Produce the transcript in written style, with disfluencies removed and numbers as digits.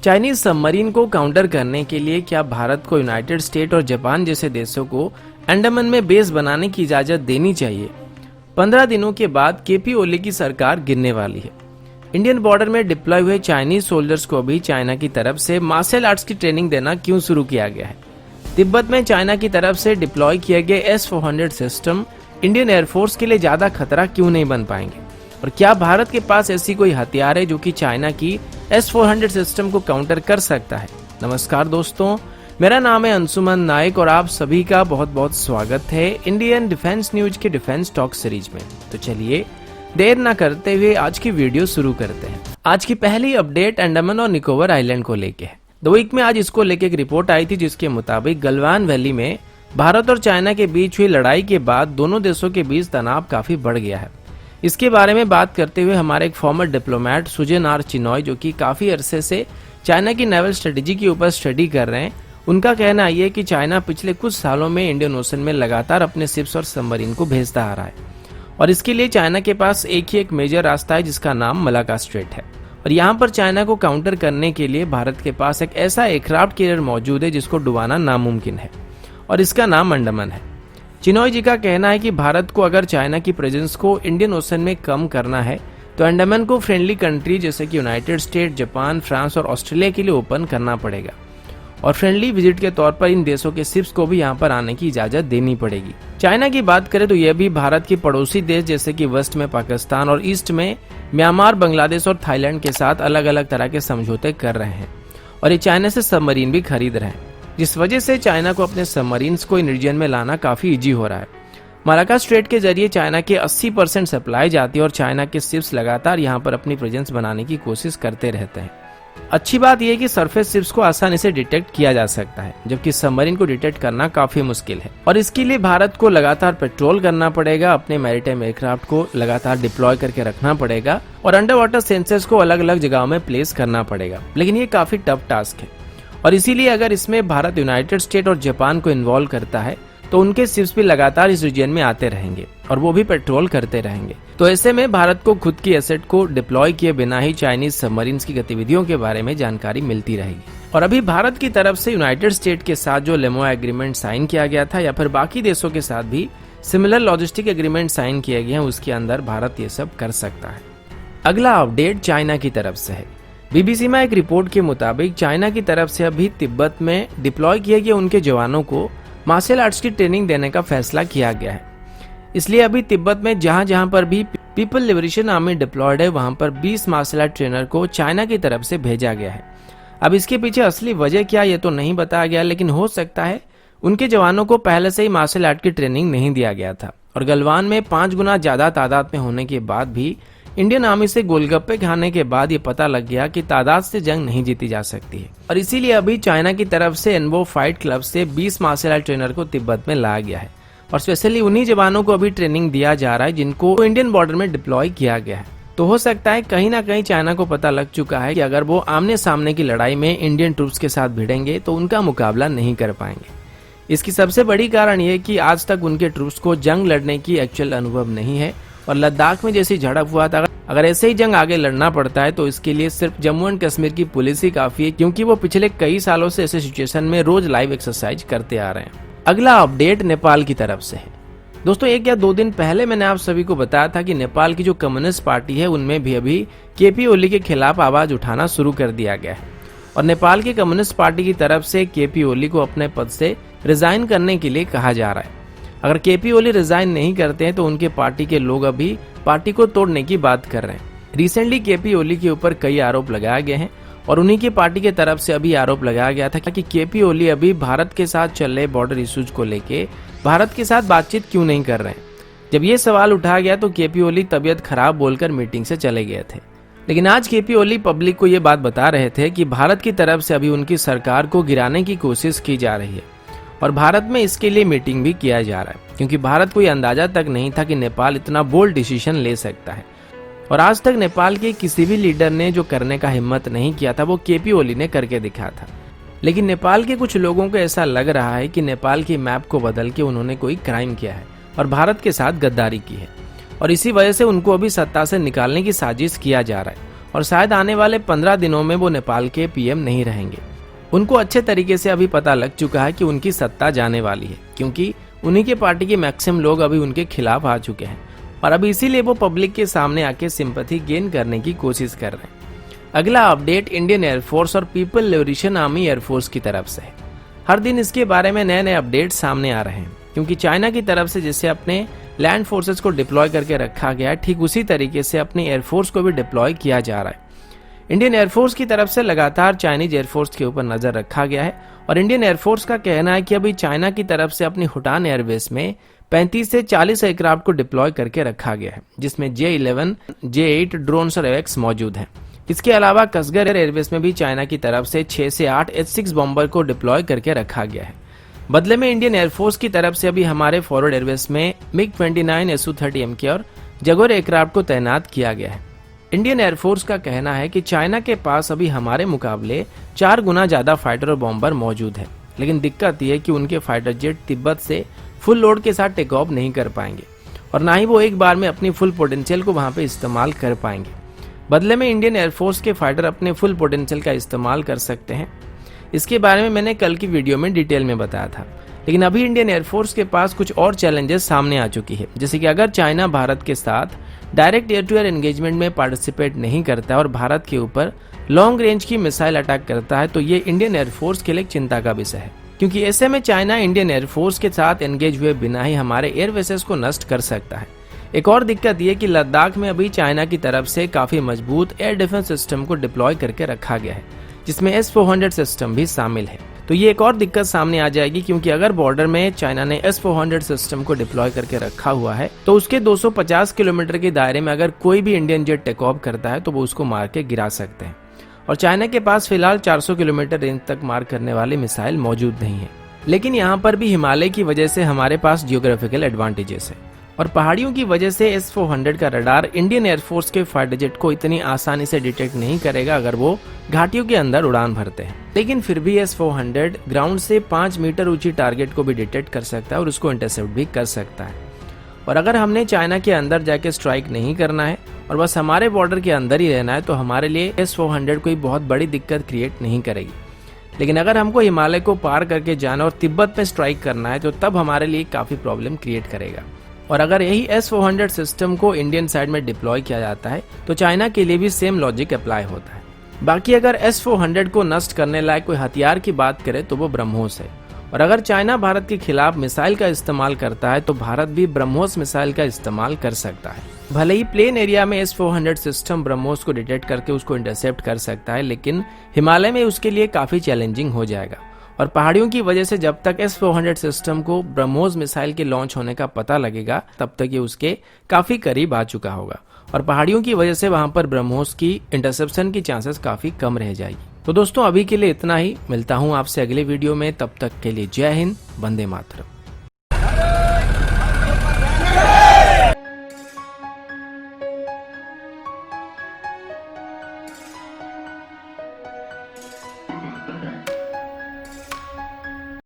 Chinese submarine को counter करने के लिए क्या भारत को यूनाइटेड स्टेट और जापान जैसे देशों को अंडमान में बेस बनाने की इजाजत देनी चाहिए? 15 दिनों के बाद केपी ओली की सरकार गिरने वाली है। इंडियन बॉर्डर में डिप्लॉय हुए चाइनीज सोल्जर्स को भी चाइना की तरफ से मार्शल आर्ट्स की ट्रेनिंग देना क्यों शुरू किया गया है? तिब्बत में चाइना की तरफ से डिप्लॉय किए गए S-400 सिस्टम इंडियन एयरफोर्स के लिए ज्यादा खतरा क्यों नहीं बन पाएंगे? और क्या भारत के पास ऐसी कोई हथियार है जो कि चाइना की S-400 सिस्टम को काउंटर कर सकता है? नमस्कार दोस्तों, मेरा नाम है अंशुमन नायक और आप सभी का बहुत बहुत स्वागत है इंडियन डिफेंस न्यूज के डिफेंस टॉक सीरीज में। तो चलिए देर न करते हुए आज की वीडियो शुरू करते हैं। आज की पहली अपडेट अंडमान और निकोबार आइलैंड को लेके है। द वीक में आज इसको लेके एक रिपोर्ट आई थी जिसके मुताबिक गलवान वैली में भारत और चाइना के बीच हुई लड़ाई के बाद दोनों देशों के बीच तनाव काफी बढ़ गया है। इसके बारे में बात करते हुए हमारे एक former diplomat Sujan R Chinoy, जो कि काफी अरसे से चाइना की नेवल स्ट्रेटेजी के ऊपर स्टडी कर रहे हैं, उनका कहना ये है कि चाइना पिछले कुछ सालों में इंडियन ओशन में लगातार अपने शिप्स और सबमरीन को भेजता आ रहा है और इसके लिए चाइना के पास एक ही एक मेजर रास्ता है जिसका नाम मलाक्का स्ट्रेट है। और यहाँ पर चाइना को काउंटर करने के लिए भारत के पास एक ऐसा एयरक्राफ्ट कैरियर मौजूद है जिसको डुबाना नामुमकिन है और इसका नाम अंडमान है। चिनॉय जी का कहना है कि भारत को अगर चाइना की प्रेजेंस को इंडियन ओशन में कम करना है तो अंडमान को फ्रेंडली कंट्री जैसे कि यूनाइटेड स्टेट, जापान, फ्रांस और ऑस्ट्रेलिया के लिए ओपन करना पड़ेगा और फ्रेंडली विजिट के तौर पर इन देशों के शिप्स को भी यहाँ पर आने की इजाजत देनी पड़ेगी। चाइना की बात करें तो यह भी भारत के पड़ोसी देश जैसे कि वेस्ट में पाकिस्तान और ईस्ट में म्यांमार, बांग्लादेश और थाईलैंड के साथ अलग अलग तरह के समझौते कर रहे हैं और ये चाइना से सबमरीन भी खरीद रहे हैं, जिस वजह से चाइना को अपने सबमरीन्स को इन रीजन में लाना काफी इजी हो रहा है। मलाक्का स्ट्रेट के जरिए चाइना के 80% सप्लाई जाती है और चाइना के शिप्स लगातार यहाँ पर अपनी प्रेजेंस बनाने की कोशिश करते रहते हैं। अच्छी बात यह है कि सरफेस शिप्स को आसानी से डिटेक्ट किया जा सकता है, जबकि सबमरीन को डिटेक्ट करना काफी मुश्किल है और इसके लिए भारत को लगातार पेट्रोल करना पड़ेगा, अपने मैरीटाइम एयरक्राफ्ट को लगातार डिप्लॉय करके रखना पड़ेगा और अंडर वाटर सेंसर्स को अलग अलग जगहों में प्लेस करना पड़ेगा। लेकिन ये काफी टफ टास्क है और इसीलिए अगर इसमें भारत यूनाइटेड स्टेट और जापान को इन्वॉल्व करता है तो उनके शिप्स भी लगातार इस रीजन में आते रहेंगे और वो भी पेट्रोल करते रहेंगे। तो ऐसे में भारत को खुद की एसेट को डिप्लॉय किए बिना ही चाइनीज सबमरीन्स की गतिविधियों के बारे में जानकारी मिलती रहेगी। और अभी भारत की तरफ से यूनाइटेड स्टेट के साथ जो लेमोआ एग्रीमेंट साइन किया गया था या फिर बाकी देशों के साथ भी सिमिलर लॉजिस्टिक एग्रीमेंट साइन किए गए हैं, उसके अंदर भारत ये सब कर सकता है। अगला अपडेट चाइना की तरफ से है। बीबीसी में एक रिपोर्ट के मुताबिक चाइना की तरफ से अभी तिब्बत में डिप्लॉय किए गए उनके जवानों को मार्शल आर्ट्स की ट्रेनिंग देने का फैसला किया गया है। इसलिए अभी तिब्बत में जहां जहां पर भी पीपल लिबरेशन आर्मी डिप्लॉयड है वहां पर 20 मार्शल आर्ट ट्रेनर को चाइना की तरफ से भेजा गया है। अब इसके पीछे असली वजह क्या ये तो नहीं बताया गया, लेकिन हो सकता है उनके जवानों को पहले से ही मार्शल आर्ट की ट्रेनिंग नहीं दिया गया था और गलवान में 5 गुना ज्यादा तादाद में होने के बाद भी इंडियन आर्मी से गोलगप्पे खाने के बाद ये पता लग गया कि तादाद से जंग नहीं जीती जा सकती है और इसीलिए अभी चाइना की तरफ से एनबो फाइट क्लब से 20 मार्शल आर्ट ट्रेनर को तिब्बत में लाया गया है और स्पेशली उन्हीं जवानों को अभी ट्रेनिंग दिया जा रहा है जिनको इंडियन बॉर्डर में डिप्लॉय किया गया है। तो हो सकता है कहीं ना कहीं चाइना को पता लग चुका है कि अगर वो आमने सामने की लड़ाई में इंडियन ट्रूप्स के साथ भिड़ेंगे तो उनका मुकाबला नहीं कर पाएंगे। इसकी सबसे बड़ी कारण ये कि आज तक उनके ट्रूप्स को जंग लड़ने की एक्चुअल अनुभव नहीं है और लद्दाख में जैसी झड़प हुआ था, अगर ऐसे ही जंग आगे लड़ना पड़ता है तो इसके लिए सिर्फ जम्मू एंड कश्मीर की पुलिस ही काफी है, क्योंकि वो पिछले कई सालों से ऐसे सिचुएशन में रोज लाइव एक्सरसाइज करते आ रहे हैं। अगला अपडेट नेपाल की तरफ से है। दोस्तों 1 या 2 दिन पहले मैंने आप सभी को बताया था कि नेपाल की जो कम्युनिस्ट पार्टी है उनमें भी अभी केपी ओली के खिलाफ आवाज उठाना शुरू कर दिया गया है और नेपाल की कम्युनिस्ट पार्टी की तरफ से केपी ओली को अपने पद से रिजाइन करने के लिए कहा जा रहा है। अगर केपी ओली रिजाइन नहीं करते हैं तो उनके पार्टी के लोग अभी पार्टी को तोड़ने की बात कर रहे हैं। रिसेंटली केपी ओली के ऊपर कई आरोप लगाए गए हैं और उन्हीं की पार्टी की तरफ से अभी आरोप लगाया गया था कि केपी ओली अभी भारत के साथ चल रहे बॉर्डर इश्यूज को लेके भारत के साथ बातचीत क्यों नहीं कर रहे हैं। जब ये सवाल उठा गया तो केपी ओली तबीयत खराब बोलकर मीटिंग से चले गए थे, लेकिन आज केपी ओली पब्लिक को ये बात बता रहे थे कि भारत की तरफ से अभी उनकी सरकार को गिराने की कोशिश की जा रही है और भारत में इसके लिए मीटिंग भी किया जा रहा है, क्योंकि भारत को यह अंदाजा तक नहीं था कि नेपाल इतना बोल्ड डिसीजन ले सकता है और आज तक नेपाल के किसी भी लीडर ने जो करने का हिम्मत नहीं किया था वो केपी ओली ने करके दिखा था। लेकिन नेपाल के कुछ लोगों को ऐसा लग रहा है कि नेपाल की मैप को बदल के उन्होंने कोई क्राइम किया है और भारत के साथ गद्दारी की है और इसी वजह से उनको अभी सत्ता से निकालने की साजिश किया जा रहा है और शायद आने वाले 15 दिनों में वो नेपाल के पीएम नहीं रहेंगे। उनको अच्छे तरीके से अभी पता लग चुका है कि उनकी सत्ता जाने वाली है, क्योंकि उन्हीं के पार्टी के मैक्सिमम लोग अभी उनके खिलाफ आ चुके हैं और अभी इसीलिए वो पब्लिक के सामने आके सिंपैथी गेन करने की कोशिश कर रहे हैं। अगला अपडेट इंडियन एयरफोर्स और पीपल लिबरेशन आर्मी एयरफोर्स की तरफ से है। हर दिन इसके बारे में नए नए अपडेट सामने आ रहे हैं, क्योंकि चाइना की तरफ से जैसे अपने लैंड फोर्सेस को डिप्लॉय करके रखा गया है, ठीक उसी तरीके से अपनी एयरफोर्स को भी डिप्लॉय किया जा रहा है। इंडियन एयरफोर्स की तरफ से लगातार चाइनीज एयरफोर्स के ऊपर नजर रखा गया है और इंडियन एयरफोर्स का कहना है कि अभी चाइना की तरफ से अपनी हुटान एयरबेस में 35 से 40 एयरक्राफ्ट को डिप्लॉय करके रखा गया है, जिसमें J-11, J-8 ड्रोन्स और AWACS मौजूद हैं। इसके अलावा कसगर एयरबेस में भी चाइना की तरफ से 6 से 8 H-6 बॉम्बर को डिप्लॉय करके रखा गया है। बदले में इंडियन एयरफोर्स की तरफ से अभी हमारे फॉरवर्ड एयरबेस में MiG-29 Su-30 MK और जगुआर एयरक्राफ्ट को तैनात किया गया है। इंडियन एयरफोर्स का कहना है कि चाइना के पास अभी हमारे मुकाबले 4 गुना ज्यादा फाइटर और बॉम्बर मौजूद है, लेकिन दिक्कत यह है कि उनके फाइटर जेट तिब्बत से फुल लोड के साथ टेक ऑफ नहीं कर पाएंगे और ना ही वो एक बार में अपनी फुल पोटेंशियल को वहां पे इस्तेमाल कर पाएंगे। बदले में इंडियन एयरफोर्स के फाइटर अपने फुल पोटेंशियल का इस्तेमाल कर सकते हैं। इसके बारे में मैंने कल की वीडियो में डिटेल में बताया था, लेकिन अभी इंडियन एयरफोर्स के पास कुछ और चैलेंजेस सामने आ चुकी है, जैसे कि अगर चाइना भारत के साथ direct air to air engagement में पार्टिसिपेट नहीं करता और भारत के ऊपर लॉन्ग रेंज की मिसाइल अटैक करता है, तो ये इंडियन एयरफोर्स के लिए चिंता का विषय है, क्योंकि ऐसे में चाइना इंडियन एयरफोर्स के साथ एंगेज हुए बिना ही हमारे एयर बेसेस को नष्ट कर सकता है। एक और दिक्कत ये कि लद्दाख में अभी चाइना की तरफ से काफी मजबूत एयर डिफेंस सिस्टम को डिप्लॉय करके रखा गया है, जिसमें S-400 सिस्टम भी शामिल है। तो ये एक और दिक्कत सामने आ जाएगी, क्योंकि अगर बॉर्डर में चाइना ने S-400 सिस्टम को डिप्लॉय करके रखा हुआ है तो उसके 250 किलोमीटर के दायरे में अगर कोई भी इंडियन जेट टेक ऑफ करता है तो वो उसको मार के गिरा सकते हैं। और चाइना के पास फिलहाल 400 किलोमीटर रेंज तक मार करने वाली मिसाइल मौजूद नहीं है। लेकिन यहाँ पर भी हिमालय की वजह से हमारे पास जियोग्राफिकल एडवांटेजेस है और पहाड़ियों की वजह से S-400 का रडार इंडियन एयरफोर्स के फाइटर जेट को इतनी आसानी से डिटेक्ट नहीं करेगा अगर वो घाटियों के अंदर उड़ान भरते हैं। लेकिन फिर भी S-400 ग्राउंड से 5 मीटर ऊंची टारगेट को भी डिटेक्ट कर सकता है और उसको इंटरसेप्ट भी कर सकता है। और अगर हमने चाइना के अंदर जाके स्ट्राइक नहीं करना है और बस हमारे बॉर्डर के अंदर ही रहना है, तो हमारे लिए S-400 कोई बहुत बड़ी दिक्कत क्रिएट नहीं करेगी। लेकिन अगर हमको हिमालय को पार करके जाना और तिब्बत में स्ट्राइक करना है, तो तब हमारे लिए काफी प्रॉब्लम क्रिएट करेगा। और अगर यही S-400 सिस्टम को इंडियन साइड में डिप्लॉय किया जाता है तो चाइना के लिए भी सेम लॉजिक अप्लाई होता है। बाकी अगर S-400 को नष्ट करने लायक कोई हथियार की बात करें तो वो ब्रह्मोस है, और अगर चाइना भारत के खिलाफ मिसाइल का इस्तेमाल करता है तो भारत भी ब्रह्मोस मिसाइल का इस्तेमाल कर सकता है। भले ही प्लेन एरिया में S-400 सिस्टम ब्रह्मोस को डिटेक्ट करके उसको इंटरसेप्ट कर सकता है, लेकिन हिमालय में उसके लिए काफी चैलेंजिंग हो जाएगा। और पहाड़ियों की वजह से जब तक S-400 सिस्टम को ब्रह्मोस मिसाइल के लॉन्च होने का पता लगेगा, तब तक ये उसके काफी करीब आ चुका होगा और पहाड़ियों की वजह से वहां पर ब्रह्मोस की इंटरसेप्शन की चांसेस काफी कम रह जाएगी। तो दोस्तों अभी के लिए इतना ही, मिलता हूं आपसे अगले वीडियो में, तब तक के लिए जय हिंद, वंदे मातरम।